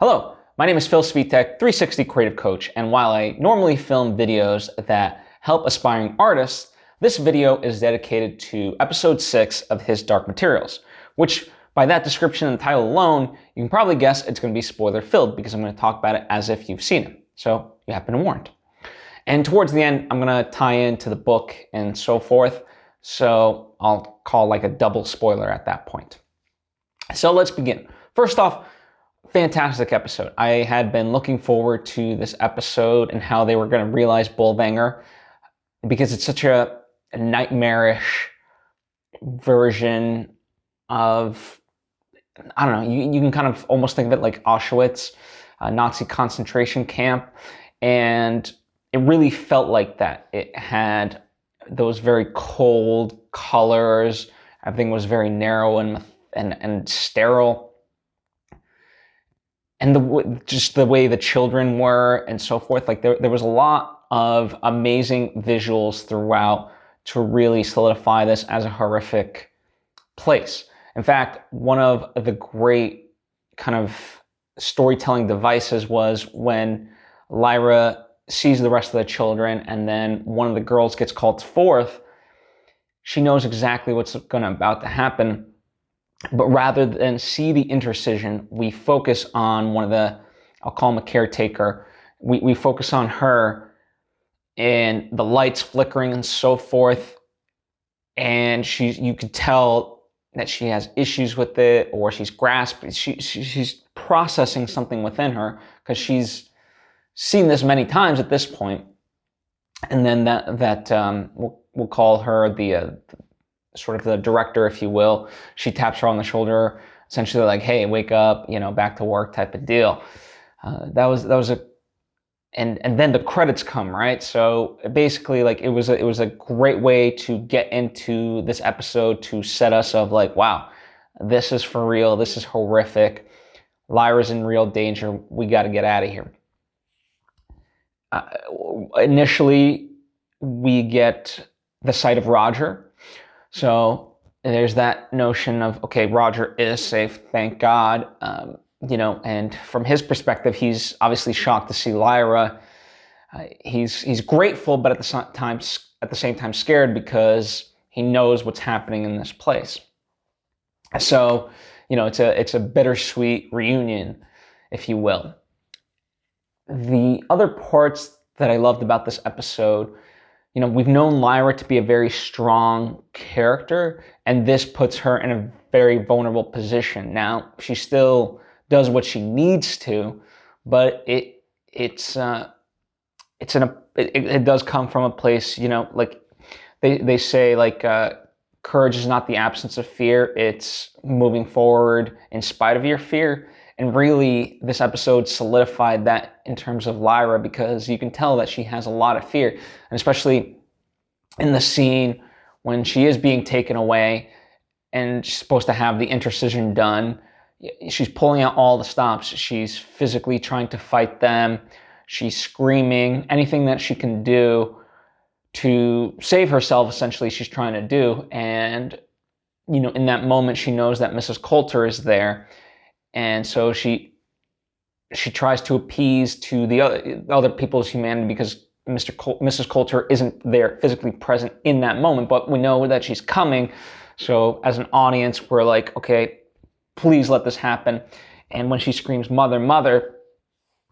Hello, my name is Phil Svitek, 360 Creative Coach, and while I normally film videos that help aspiring artists, this video is dedicated to episode 6 of his Dark Materials, which by that description and title alone, you can probably guess it's going to be spoiler filled because I'm going to talk about it as if you've seen it. So you have been warned. And towards the end, I'm going to tie into the book and so forth. So I'll call like a double spoiler at that point. So let's begin. First off, fantastic episode. I had been looking forward to this episode and how they were going to realize Bolvangar because it's such a nightmarish version of, I don't know, you can kind of almost think of it like Auschwitz, a Nazi concentration camp, and it really felt like that. It had those very cold colors, everything was very narrow and sterile. And just the way the children were and so forth, like there was a lot of amazing visuals throughout to really solidify this as a horrific place. In fact, one of the great kind of storytelling devices was when Lyra sees the rest of the children and then one of the girls gets called forth. She knows exactly what's about to happen. But rather than see the intercision, we focus on one of the, I'll call him a caretaker. We focus on her and the lights flickering and so forth. And you can tell that she has issues with it, or she's grasping, she's processing something within her because she's seen this many times at this point. And then we'll call her the sort of the director, if you will. She taps her on the shoulder, essentially like, "Hey, wake up, back to work," type of deal. That was and then the credits come, right? So basically, like it was a great way to get into this episode to set us of like, wow, this is for real. This is horrific. Lyra's in real danger. We got to get out of here. Initially, we get the sight of Roger. So there's that notion of, okay, Roger is safe, thank God, and from his perspective, he's obviously shocked to see Lyra. He's grateful, but at the same time scared because he knows what's happening in this place. So, it's a bittersweet reunion, if you will. The other parts that I loved about this episode, we've known Lyra to be a very strong character, and this puts her in a very vulnerable position. Now, she still does what she needs to, but it does come from a place, like they say, like courage is not the absence of fear; it's moving forward in spite of your fear. And really, this episode solidified that in terms of Lyra, because you can tell that she has a lot of fear. And especially in the scene when she is being taken away and she's supposed to have the intercision done, she's pulling out all the stops. She's physically trying to fight them. She's screaming. Anything that she can do to save herself, essentially, she's trying to do. And, in that moment, she knows that Mrs Coulter is there. And so she tries to appease to the other people's humanity because Mrs. Coulter isn't there physically present in that moment, but we know that she's coming. So as an audience, we're like, okay, please let this happen. And when she screams, "Mother, Mother,"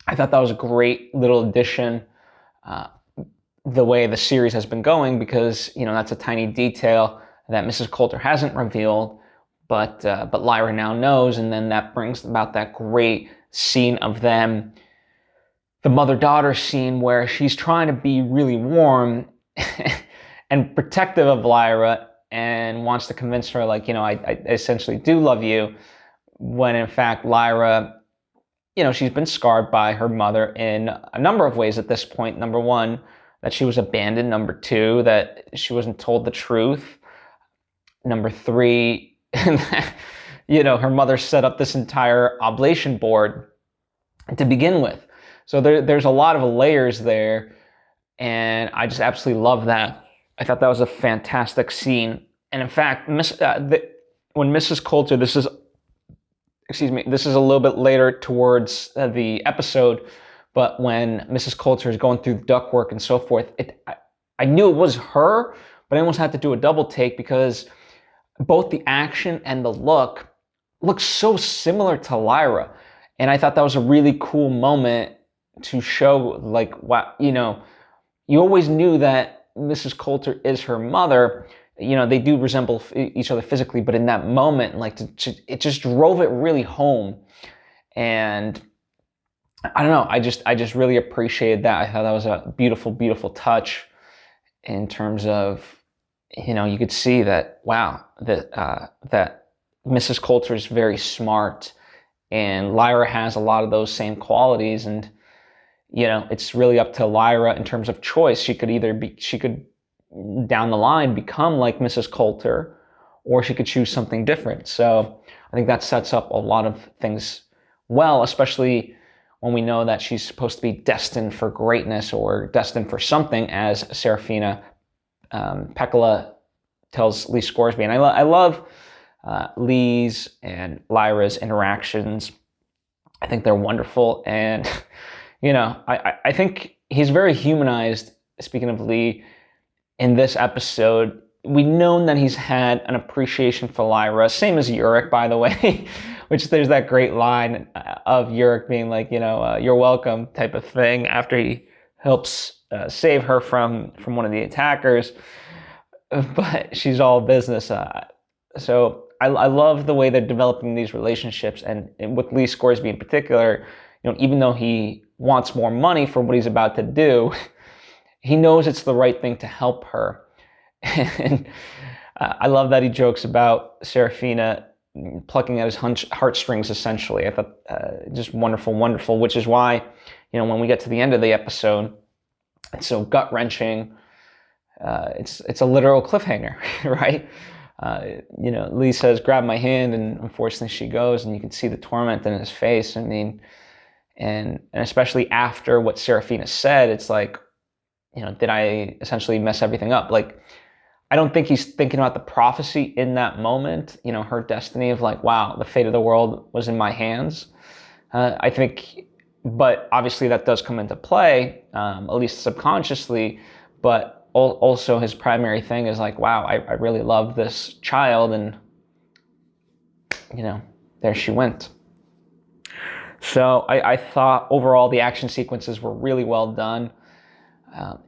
I thought that was a great little addition, the way the series has been going, because, that's a tiny detail that Mrs. Coulter hasn't revealed. But Lyra now knows, and then that brings about that great scene of them, the mother-daughter scene where she's trying to be really warm and protective of Lyra and wants to convince her, like, I essentially do love you, when in fact Lyra, she's been scarred by her mother in a number of ways at this point. Number one, that she was abandoned. Number two, that she wasn't told the truth. Number three, her mother set up this entire oblation board to begin with. So there's a lot of layers there, and I just absolutely love that. I thought that was a fantastic scene. And in fact, when Mrs. Coulter, this is excuse me, this is a little bit later towards the episode, but when Mrs. Coulter is going through the ductwork and so forth, I knew it was her, but I almost had to do a double take because both the action and the look looks so similar to Lyra. And I thought that was a really cool moment to show, like, wow, you know, you always knew that Mrs. Coulter is her mother. You know, they do resemble each other physically, but in that moment, like, it just drove it really home. And I don't know, I just really appreciated that. I thought that was a beautiful, beautiful touch in terms of, you know, you could see that, wow, that Mrs. Coulter is very smart, and Lyra has a lot of those same qualities. And, you know, it's really up to Lyra in terms of choice. She could down the line become like Mrs. Coulter, or she could choose something different. So I think that sets up a lot of things well, especially when we know that she's supposed to be destined for greatness or destined for something, as Serafina Pekkala tells Lee Scoresby. And I love Lee's and Lyra's interactions. I think they're wonderful. And, you know, I think he's very humanized, speaking of Lee, in this episode. We've known that he's had an appreciation for Lyra, same as Iorek, by the way, which there's that great line of Iorek being like, you know, you're welcome type of thing after he helps save her from one of the attackers. But she's all business. So I love the way they're developing these relationships, and with Lee Scoresby in particular, you know, even though he wants more money for what he's about to do, he knows it's the right thing to help her. And I love that he jokes about Serafina plucking at his heartstrings, essentially. I thought just wonderful, wonderful, which is why, you know, when we get to the end of the episode, it's so gut-wrenching. It's a literal cliffhanger, right? You know, Lee says, grab my hand, and unfortunately she goes, and you can see the torment in his face. I mean, and especially after what Serafina said, it's like, you know, did I essentially mess everything up? Like, I don't think he's thinking about the prophecy in that moment, you know, her destiny of like, wow, the fate of the world was in my hands. I think, but obviously that does come into play, at least subconsciously, but also his primary thing is like, wow, I really love this child, and, you know, there she went. So I thought overall the action sequences were really well done.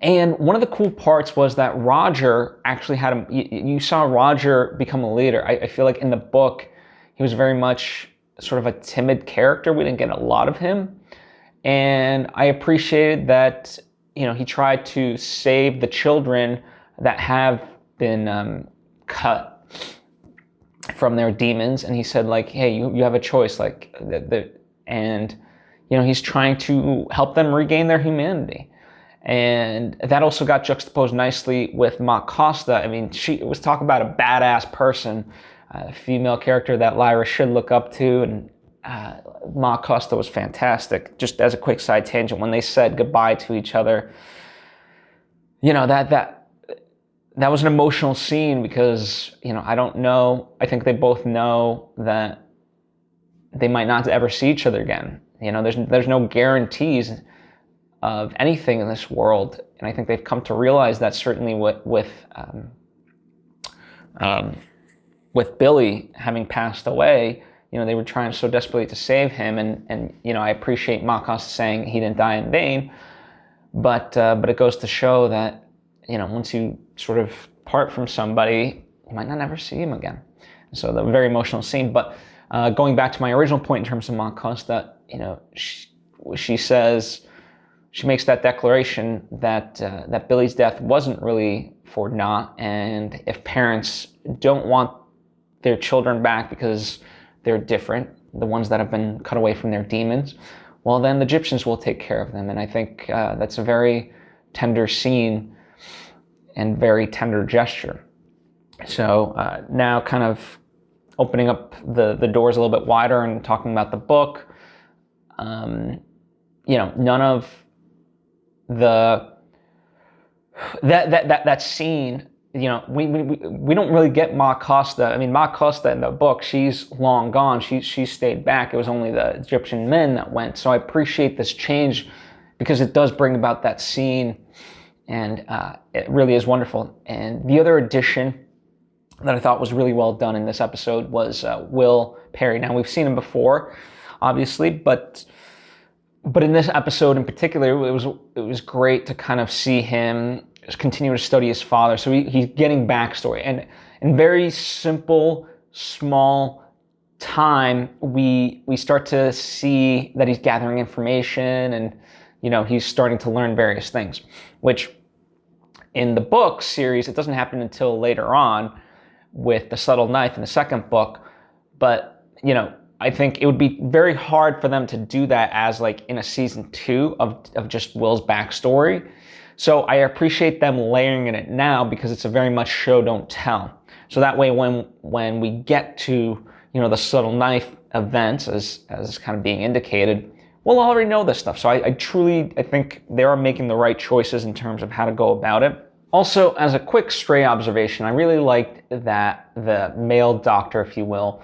And one of the cool parts was that Roger actually had you saw Roger become a leader. I feel like in the book, he was very much sort of a timid character. We didn't get a lot of him. And I appreciated that, you know, he tried to save the children that have been cut from their demons. And he said, like, hey, you have a choice. Like, and, you know, he's trying to help them regain their humanity. And that also got juxtaposed nicely with Ma Costa. I mean, she was talking about a badass person, a female character that Lyra should look up to. And Ma Costa was fantastic. Just as a quick side tangent, when they said goodbye to each other, you know, that was an emotional scene because, you know, I don't know. I think they both know that they might not ever see each other again. You know, there's no guarantees of anything in this world, and I think they've come to realize that certainly with Billy having passed away, you know, they were trying so desperately to save him, and you know, I appreciate Ma Costa saying he didn't die in vain, but it goes to show that, you know, once you sort of part from somebody, you might not ever see him again. So the very emotional scene. But going back to my original point in terms of Ma Costa, you know, she says. She makes that declaration that that Billy's death wasn't really for naught, and if parents don't want their children back because they're different, the ones that have been cut away from their demons, well, then the Gyptians will take care of them. And I think that's a very tender scene and very tender gesture. So now kind of opening up the doors a little bit wider and talking about the book, you know, none of that scene we don't really get Ma Costa. I mean, Ma Costa in the book, she's long gone. She stayed back. It was only the Egyptian men that went. So I appreciate this change because it does bring about that scene, and it really is wonderful. And the other addition that I thought was really well done in this episode was Will Parry. Now, we've seen him before, obviously, but in this episode in particular, it was great to kind of see him continue to study his father. So he's getting backstory, and in very simple, small time, we start to see that he's gathering information, and he's starting to learn various things, which in the book series, it doesn't happen until later on with the subtle knife in the second book. But I think it would be very hard for them to do that as like in a season 2 of just Will's backstory. So I appreciate them layering in it now because it's a very much show don't tell. So that way when we get to the subtle knife events as kind of being indicated, we'll already know this stuff. So I think they are making the right choices in terms of how to go about it. Also, as a quick stray observation, I really liked that the male doctor, if you will,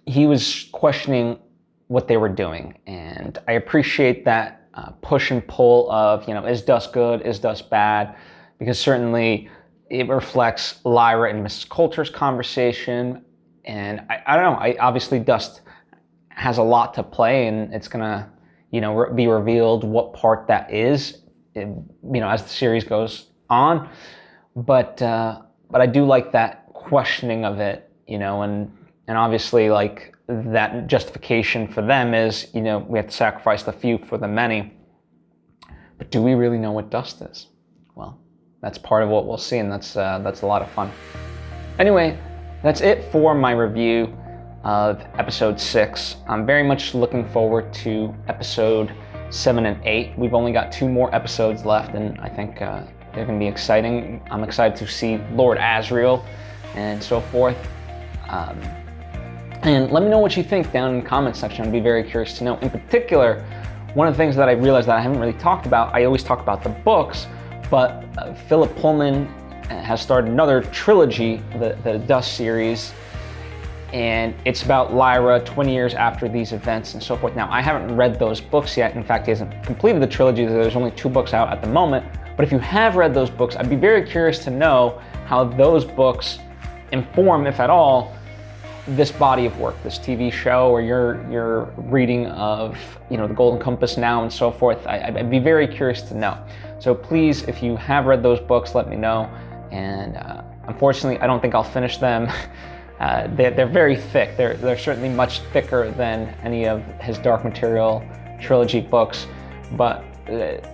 he was questioning what they were doing. And I appreciate that push and pull of, is dust good, is dust bad? Because certainly it reflects Lyra and Mrs Coulter's conversation. And I don't know, obviously dust has a lot to play, and it's gonna, be revealed what part that is, as the series goes on. But I do like that questioning of it, and obviously like that justification for them is, we have to sacrifice the few for the many. But do we really know what dust is? Well, that's part of what we'll see, and that's a lot of fun. Anyway, that's it for my review of episode 6. I'm very much looking forward to episode 7 and 8. We've only got 2 more episodes left, and I think they're going to be exciting. I'm excited to see Lord Asriel and so forth. And let me know what you think down in the comments section. I'd be very curious to know. In particular, one of the things that I realized that I haven't really talked about, I always talk about the books, but Phillip Pullman has started another trilogy, the Dust series, and it's about Lyra 20 years after these events and so forth. Now, I haven't read those books yet. In fact, he hasn't completed the trilogy. There's only 2 books out at the moment. But if you have read those books, I'd be very curious to know how those books inform, if at all, this body of work, this TV show, or your reading of the Golden Compass now and so forth. I'd be very curious to know. So please, if you have read those books, let me know. And unfortunately, I don't think I'll finish them. They're very thick. They're certainly much thicker than any of his Dark Material trilogy books. But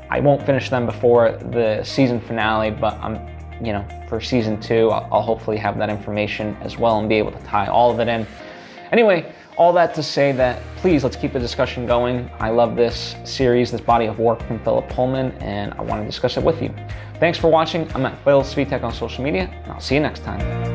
I won't finish them before the season finale. But for season 2, I'll hopefully have that information as well and be able to tie all of it in. Anyway, all that to say that please, let's keep the discussion going. I love this series, this body of work from Phillip Pullman, and I want to discuss it with you. Thanks for watching. I'm at Phil Svitek on social media, and I'll see you next time.